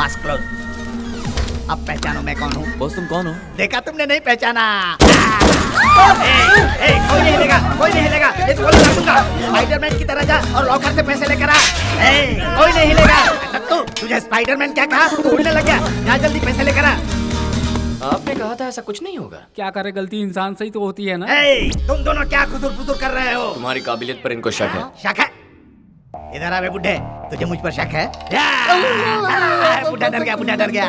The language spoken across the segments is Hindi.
Mask close. अब पहचानो मैं कौन हूँ? बॉस तुम कौन हो? देखा तुमने, नहीं पहचाना? कोई नहीं हिलेगा, कोई नहीं हिलेगा, ये तो गोली मार दूंगा। स्पाइडरमैन की तरह जा और लॉकर से पैसे लेकर आ। कोई नहीं हिलेगा। तुझे स्पाइडरमैन क्या कहा? तू उड़ने लग गया। जा जल्दी पैसे लेकर आ। आपने कहा था ऐसा कुछ नहीं होगा। क्या करे, गलती इंसान से ही तो होती है ना। तुम दोनों क्या खुसुर फुसुर कर रहे हो? तुम्हारी काबिलियत पर इनको शक है। शक है? इधर आवे बुड्ढे, तुझे मुझ पर शक है? बुड्ढा डर गया, बुड्ढा डर गया।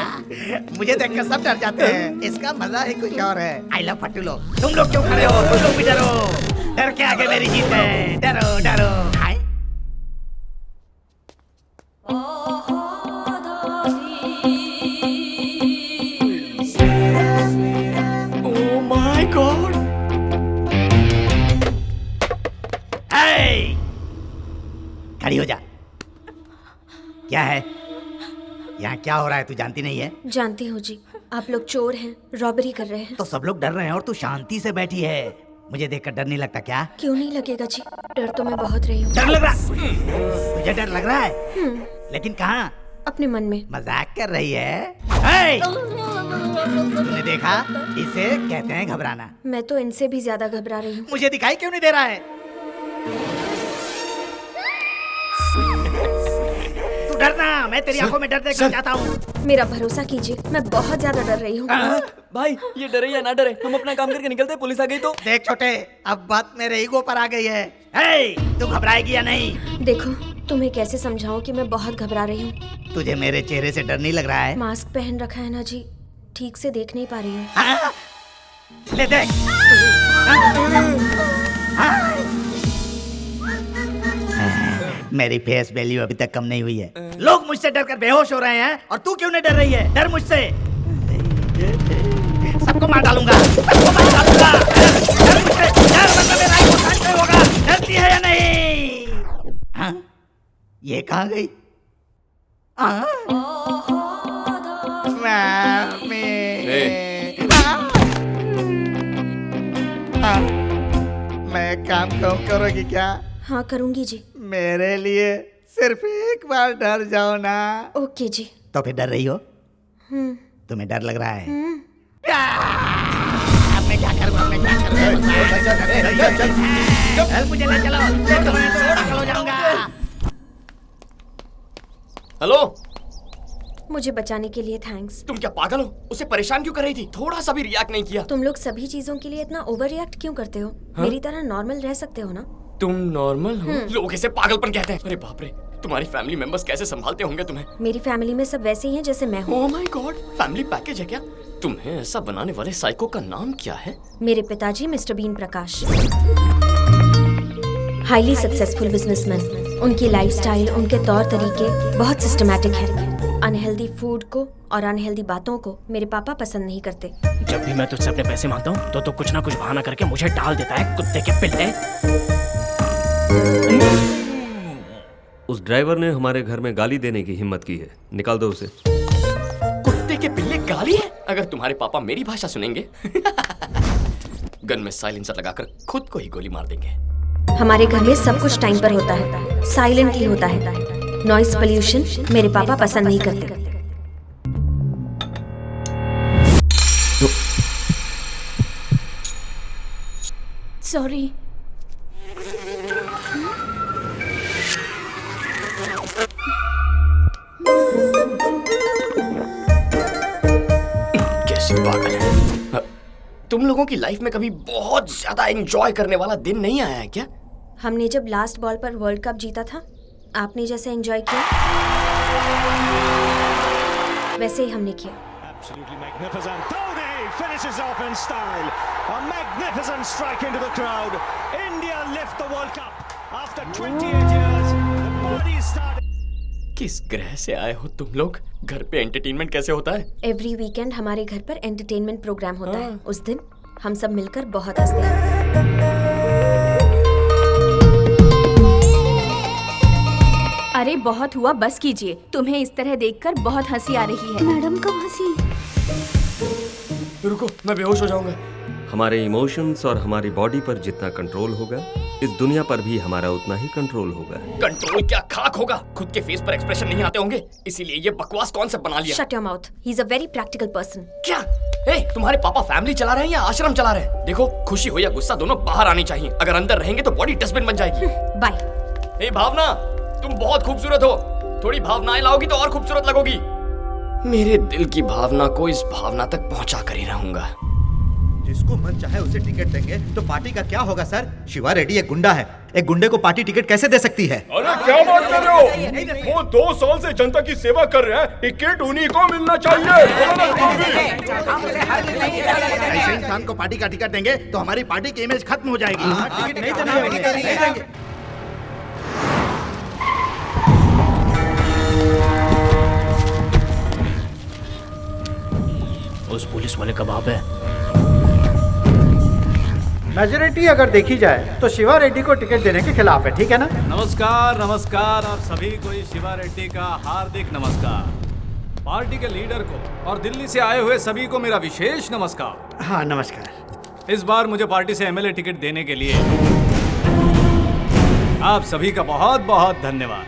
मुझे देखकर सब डर जाते हैं, इसका मजा ही कुछ और है। आई लव फट्टू लोग। तुम लोग क्यों खड़े हो? तुम लोग भी डरो। डर के आगे मेरी जीत है। डरो डरो। Oh my God. खड़ी हो जा। क्या है यहाँ, क्या हो रहा है? तू जानती नहीं है? जानती हूँ जी, आप लोग चोर हैं, रॉबरी कर रहे हैं। तो सब लोग डर रहे हैं और तू शांति से बैठी है। मुझे देखकर डर नहीं लगता क्या? क्यों नहीं लगेगा जी, डर तो मैं बहुत रही हूँ। डर लग रहा? तुझे डर लग रहा है? लेकिन कहाँ? अपने मन में। मजाक कर रही है? तूने देखा, इसे कहते हैं घबराना। मैं तो इनसे भी ज्यादा घबरा रही हूँ। मुझे दिखाई क्यों नहीं दे रहा है? तू डरना, मैं तेरी आंखों में डर देखना चाहता हूँ। मेरा भरोसा कीजिए, मैं बहुत ज्यादा डर रही हूँ। भाई ये डरे या ना डरे, हम अपना काम करके निकलते, पुलिस आ गई तो। देख छोटे, अब बात मेरे ईगो पर आ गई है। तू घबराएगी या नहीं? देखो, तुम्हें कैसे समझाऊं कि मैं बहुत घबरा रही हूँ। तुझे मेरे चेहरे से डर नहीं लग रहा है? मास्क पहन रखा है ना जी, ठीक से देख नहीं पा रही हूँ। ले देख। मेरी फेस वैल्यू अभी तक कम नहीं हुई है। लोग मुझसे डरकर बेहोश हो रहे हैं और तू क्यों नहीं डर रही है? डर मुझसे। सबको मार डालूंगा, सबको मार डालूंगा। डर मुझसे, डर मतलब मेरा ही नुकसान नहीं होगा। डरती है या नहीं? हाँ? ये कहाँ गई? मैं काम क्यों करोगी क्या? हाँ करूँगी जी। मेरे लिए सिर्फ एक बार डर जाओ ना। ओके जी। तो फिर डर रही हो? तुम्हें डर लग रहा है? मैं क्या करूँ? मैं क्या करूँ? मुझे ले चलो, पागल हो जाऊंगा। हेलो, मुझे बचाने के लिए थैंक्स। तुम क्या पागल हो? उसे परेशान क्यों कर रही थी? थोड़ा सा भी रिएक्ट नहीं किया। तुम लोग सभी चीजों के लिए इतना ओवर रिएक्ट क्यों करते हो? मेरी तरह नॉर्मल रह सकते हो ना? तुम नॉर्मल हो? लोग इसे पागलपन कहते हैं। अरे बाप रे, तुम्हारी फैमिली मेंबर्स कैसे संभालते होंगे तुम्हें? मेरी फैमिली में सब वैसे ही हैं जैसे मैं हूँ। Oh my God, family package है क्या? तुम्हें ऐसा बनाने वाले साइको का नाम क्या है? मेरे पिताजी मिस्टर बीन प्रकाश, हाईली सक्सेसफुल बिजनेसमैन। उनकी लाइफस्टाइल, उनके तौर तरीके बहुत सिस्टमैटिक है। अनहेल्दी फूड को और अनहेल्दी बातों को मेरे पापा पसंद नहीं करते। जब भी मैं तुझसे अपने पैसे मांगता हूँ तो कुछ ना कुछ बहाना करके मुझे टाल देता है, कुत्ते के पिल्ले। उस ड्राइवर ने हमारे घर में गाली देने की हिम्मत की है, निकाल दो उसे। कुत्ते के पिल्ले गाली है? अगर तुम्हारे पापा मेरी भाषा सुनेंगे गन में साइलेंसर लगाकर खुद को ही गोली मार देंगे। हमारे घर में सब कुछ टाइम पर होता है, साइलेंटली होता है। नॉइस पोल्यूशन मेरे पापा पसंद नहीं करते। सॉरी। कैसी पागल है। तुम लोगों की लाइफ में कभी बहुत ज्यादा एंजॉय करने वाला दिन नहीं आया है क्या? हमने जब लास्ट बॉल पर वर्ल्ड कप जीता था, आपने जैसे एंजॉय किया वैसे ही हमने किया। Absolutely magnificent. Dhoni finishes off in style. A magnificent strike into the crowd. India lift the World Cup after 28 years. The body started. किस ग्रह से आए हो तुम लोग? घर पे एंटरटेनमेंट कैसे होता है? एवरी वीकेंड हमारे घर पर एंटरटेनमेंट प्रोग्राम होता है। उस दिन हम सब मिलकर बहुत हंसते हैं। अरे बहुत हुआ, बस कीजिए। तुम्हें इस तरह देखकर बहुत हंसी आ रही है। मैडम कब हंसी? रुको, मैं बेहोश हो जाऊंगा। हमारे इमोशंस और हमारी बॉडी पर जितना कंट्रोल होगा, इस दुनिया पर भी हमारा उतना ही कंट्रोल होगा। कंट्रोल क्या खाक होगा, खुद के फेस पर एक्सप्रेशन नहीं आते होंगे, इसीलिए ये बकवास कॉन्सेप्ट बना लिया। Shut your mouth, he is a very practical person. क्या तुम्हारे पापा फैमिली चला रहे हैं या आश्रम चला रहे हैं? देखो, खुशी हो या गुस्सा दोनों बाहर आनी चाहिए। अगर अंदर रहेंगे तो बॉडी डस्टबिन बन जाएगी। बाय। भावना, तुम बहुत खूबसूरत हो, थोड़ी भावनाएं लाओगी तो और खूबसूरत लगोगी। मेरे दिल की भावना को इस भावना तक पहुंचा कर ही रहूंगा। जिसको मन चाहे उसे टिकट देंगे तो पार्टी का क्या होगा सर? शिवा रेड्डी एक गुंडा है, एक गुंडे को पार्टी टिकट कैसे दे सकती है? अरे क्या बात कर रहे हो? वो 2 साल से जनता की सेवा कर रहे हैं, टिकट उन्हीं को मिलना चाहिए। ऐसे इंसान को पार्टी का टिकट देंगे तो हमारी पार्टी की इमेज खत्म हो जाएगी। टिकट नहीं देंगे। उस पुलिस वाले का बाप है। मेजोरिटी अगर देखी जाए तो शिवा रेड्डी को टिकट देने के खिलाफ है, ठीक है ना? नमस्कार नमस्कार, आप सभी को इस शिवा रेड्डी का हार्दिक नमस्कार। पार्टी के लीडर को और दिल्ली से आए हुए सभी को मेरा विशेष नमस्कार। हाँ नमस्कार। इस बार मुझे पार्टी से एमएलए टिकट देने के लिए आप सभी का बहुत बहुत धन्यवाद।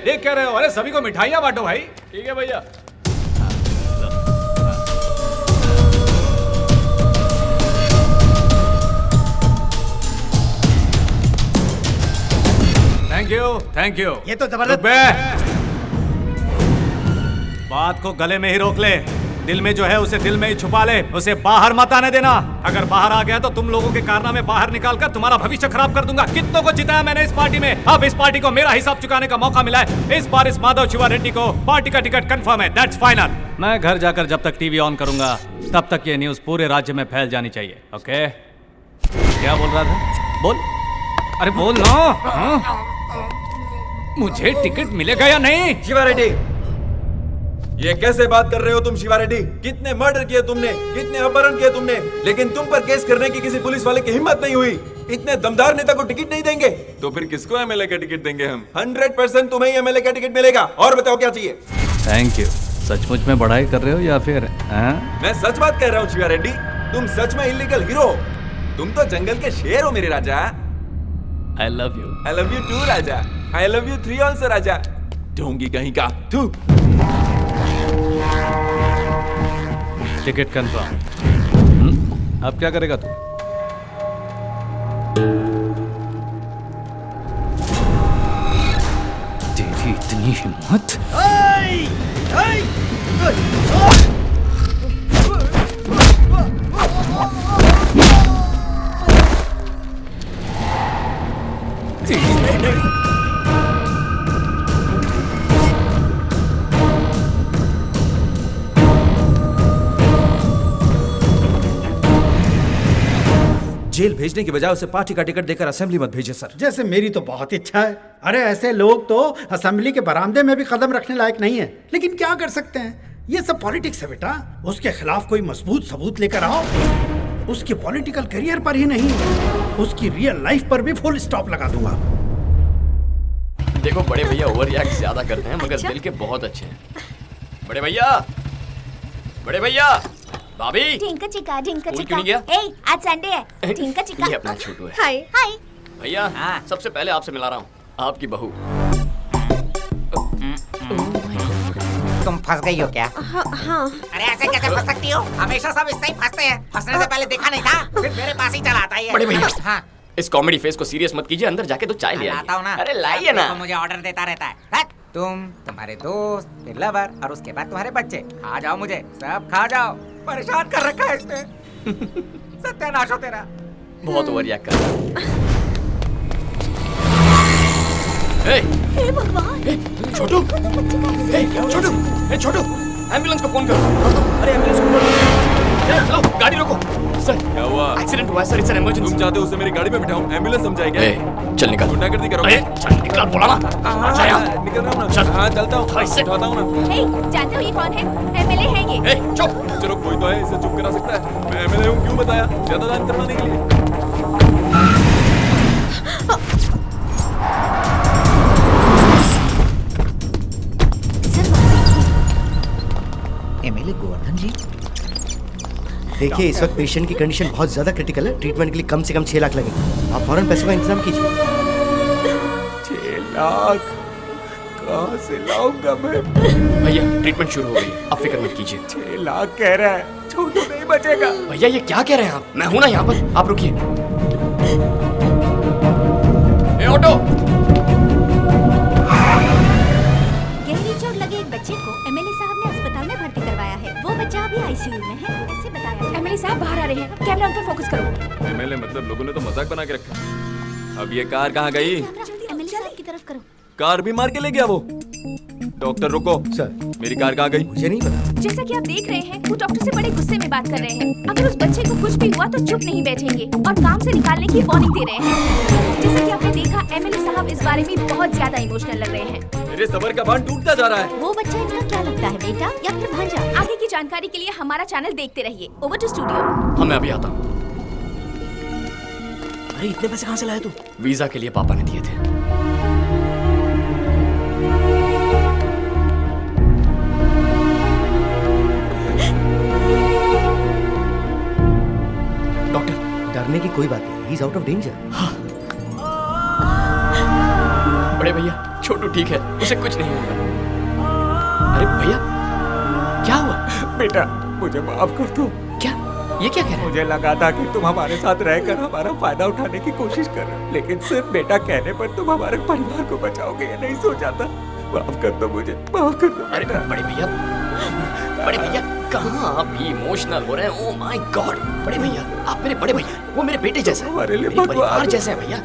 देख क्या रहे हो? अरे सभी को मिठाइयाँ बांटो भाई। ठीक है भैया। Thank you. ये तो जबरदस्त। बात को गले में ही रोक ले, दिल में जो है उसे दिल में ही छुपा ले, उसे बाहर मत आने देना। अगर बाहर आ गया तो तुम लोगों के कारनामे बाहर निकाल कर तुम्हारा भविष्य खराब कर दूंगा। कितनों को जिताया मैंने इस पार्टी में, अब इस पार्टी को मेरा हिसाब चुकाने का मौका मिला है। इस बार इस माधव शिवा रेड्डी को पार्टी का टिकट कंफर्म है, दैट्स फाइनल। मैं घर जाकर जब तक टीवी ऑन करूंगा तब तक ये न्यूज पूरे राज्य में फैल जानी चाहिए। ओके? क्या बोल रहा था? बोल। अरे बोल ना। मुझे टिकट मिलेगा या नहीं? शिवा रेड्डी, ये कैसे बात कर रहे हो तुम? शिवा रेड्डी, कितने मर्डर किए तुमने, कितने अपहरण किए तुमने, लेकिन तुम पर केस करने की किसी पुलिस वाले की हिम्मत नहीं हुई। इतने दमदार नेता को टिकट नहीं देंगे तो फिर किसको एमएलए का टिकट देंगे हम? 100% तुम्हें ही एमएलए का टिकट मिलेगा। और बताओ क्या चाहिए? Thank you. सचमुच में बड़ाई कर रहे हो या फिर? मैं सच बात कह रहा हूँ शिवा रेड्डी, तुम सच में इलीगल हीरो। तुम तो जंगल के शेर हो मेरे राजा। I love you. I love you too Raja. I love you 3 also राजा। ढोंगी कहीं का तू। Ticket confirm. अब क्या करेगा तू? तेरी इतनी हिम्मत? जेल भेजने की बजाय उसे पार्टी का टिकट देकर असेंबली मत भेजिए सर। जैसे मेरी तो बहुत इच्छा है। अरे ऐसे लोग तो असेंबली के बरामदे में भी कदम रखने लायक नहीं है, लेकिन क्या कर सकते हैं, ये सब पॉलिटिक्स है बेटा। उसके खिलाफ कोई मजबूत सबूत लेकर आओ। उसके पॉलिटिकल करियर पर ही नहीं, उसकी रियल लाइफ पर भी फुल स्टॉप लगा दूंगा। देखो बड़े भैया ओवर रिएक्ट ज्यादा करते हैं मगर दिल के बहुत अच्छे हैं। बड़े भैया भाभी, ढिंका चिका स्कूल क्यों नहीं गया? आज संडे है। ढिंका चिका। ये अपना छोटू है। हाय हाय भैया, सबसे पहले आपसे मिला रहा हूँ, आपकी बहू। तुम फंस गई हो क्या? हाँ। अरे ऐसे कैसे फंस सकती हो? हमेशा सब इससे ही फंसते हैं। फंसने से पहले देखा नहीं था, फिर मेरे पास ही चला आता है। बड़े भैया, हाँ, इस कॉमेडी फेस को सीरियस मत कीजिए, अंदर जाके तो चाय ले लाता हूँ ना। अरे लाइए ना। मुझे ऑर्डर देता रहता है। तुम्हारे दोस्त, फिर लवर और उसके बाद तुम्हारे बच्चे। खा जाओ, मुझे सब खा जाओ। परेशान कर रखा है इसने। सत्यानाश हो तेरा। बहुत ओवर रिएक्ट कर रहा है। हे भगवान। छोटू, छोटू, एम्बुलेंस को फोन करो। अरे एम्बुलेंस को फोन करो। गाड़ी रोको। सर क्या हुआ? एक्सीडेंट हुआ है सर, इट्स एन इमरजेंसी। तुम चाहते हो उसे मेरी गाड़ी में बिठाऊं? एम्बुलेंस समझाए क्या? चल निकल। गुंडागर्दी करोगे? चल निकल, बोला ना। निकल रहा हूं ना। चल। हाँ चलता हूँ, उठाता हूँ ना। जानते हो ये कौन है? एमएलए है ये। चुप। चलो कोई तो है, इसे चुप करा सकता है। मैं एमएलए हूँ, क्यों बताया? ज्यादा दान करवाने के लिए। एमएलए गोवर्धन जी, देखिए इस वक्त पेशेंट की कंडीशन बहुत ज्यादा क्रिटिकल है, ट्रीटमेंट के लिए कम से कम 6 लाख लगेंगे। आप फौरन पैसों का इंतजाम कीजिए। 6 लाख कहाँ से लाऊंगा मैं? भैया ट्रीटमेंट शुरू हो गई है, आप फिक्र मत कीजिए। 6 लाख कह रहा है, छोटू नहीं बचेगा। भैया ये क्या कह रहे हैं आप? मैं हूं ना यहाँ पर, आप रुकिए। ए ऑटो! गहरी चोट लगे एक बच्चे को एमएलए साहब ने अस्पताल में भर्ती करवाया है। वो बच्चा अभी आईसीयू में है, ऐसे बताया। एमएलए साहब बाहर आ रहे हैं, कैमरा उन पर फोकस करो। एमएलए मतलब लोगों ने तो मजाक बना के रखा। अब ये कार कहाँ गई? एमएलए साहब की तरफ करो। कार भी मार के ले गया वो। डॉक्टर रुको सर, मेरी कार कहाँ गई? मुझे नहीं पता। जैसा कि आप देख रहे हैं, वो डॉक्टर से बड़े गुस्से में बात कर रहे हैं। अगर उस बच्चे को कुछ भी हुआ तो चुप नहीं बैठेंगे और काम से निकालने की वार्निंग दे रहे हैं। जैसा कि आपने देखा, एमएलए साहब इस बारे में बहुत ज्यादा इमोशनल लग रहे हैं। मेरे सबर का बांध टूटता जा रहा है। वो बच्चा इनका क्या लगता है, बेटा या फिर भांजा? आगे की जानकारी के लिए हमारा चैनल देखते रहिए। Over to studio. हाँ मैं अभी आता हूँ। अरे इतने पैसे कहाँ से लाए तू? वीजा के लिए पापा ने दिए थे। डरने की कोई बात नहीं, he is out of danger. बड़े भैया छोटू ठीक है, उसे कुछ नहीं होगा। अरे भैया क्या हुआ? बेटा मुझे माफ कर दो। क्या ये क्या कह रहे हैं? मुझे लगा था कि तुम हमारे साथ रहकर हमारा फायदा उठाने की कोशिश कर रहे हो, लेकिन सिर्फ बेटा कहने पर तुम हमारे परिवार को बचाओगे ये नहीं सोचा था। माफ कर दो मुझे, माफ कर दो। अरे बड़े भैया कहाँ आप भी इमोशनल हो रहे हैं? Oh my God! बड़े भैया आप मेरे बड़े भैया, वो मेरे बेटे जैसे हैं, हमारे लिए मेरे परिवार भगवान जैसे हैं भैया।